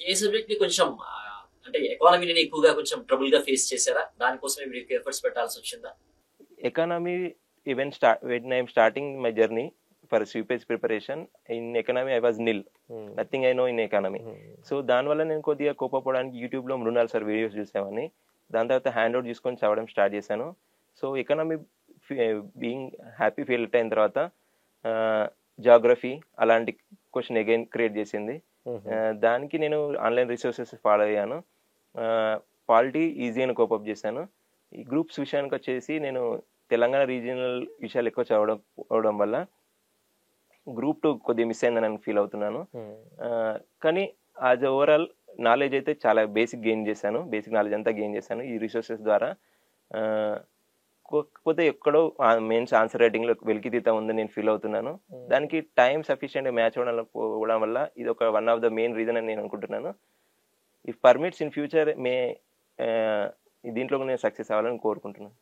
ఏ సబ్జెక్ట్‌ని కొంచెం అంటే ఎకానమీని ఎక్కువగా కొంచెం ట్రబుల్‌గా ఫేస్ చేసారా? దానికోసమే మీకు ఎఫర్ట్స్ పెట్టాల్సొచ్చిందా? Economy when I'm starting my journey for UPSC preparation in economy, I was nil. Nothing I know in economy. So దానివల్ల నేను కొద్దిగా కోపపోవడానికి యూట్యూబ్లో మృణాల్ సార్ వీడియోస్ చూసామని దాని తర్వాత హ్యాండ్ అవుట్ చూసుకొని చదవడం స్టార్ట్ చేశాను. So economy being happy feel అయిన తర్వాత జాగ్రఫీ అలాంటి క్వశ్చన్ అగైన్ క్రియేట్ చేసింది. దానికి నేను ఆన్లైన్ రిసోర్సెస్ ఫాలో అయ్యాను. పాలిటీ ఈజీ అని కోపప్ చేశాను. ఈ గ్రూప్స్ విషయానికి వచ్చేసి నేను తెలంగాణ రీజియనల్ విషయాలు ఎక్కువ చదవడం వల్ల గ్రూప్ 2 కొద్దిగా మిస్ అయిందని నేను ఫీల్ అవుతున్నాను. కానీ యాజ్ ఓవరాల్ నాలెడ్జ్ అయితే చాలా బేసిక్ నాలెడ్జ్ అంతా గెయిన్ చేశాను ఈ రిసోర్సెస్ ద్వారా. కాకపోతే ఎక్కడో మెయిన్స్ ఆన్సర్ రైటింగ్లో వెలికితీత ఉందని నేను ఫీల్ అవుతున్నాను. దానికి టైం సఫిషియెంట్ మ్యాచ్ అవ్వడం వల్ల ఇది ఒక one of the main reason అని నేను అనుకుంటున్నాను. ఇఫ్ పర్మిట్స్ ఇన్ ఫ్యూచర్ దీంట్లో నేను సక్సెస్ అవ్వాలని కోరుకుంటున్నాను.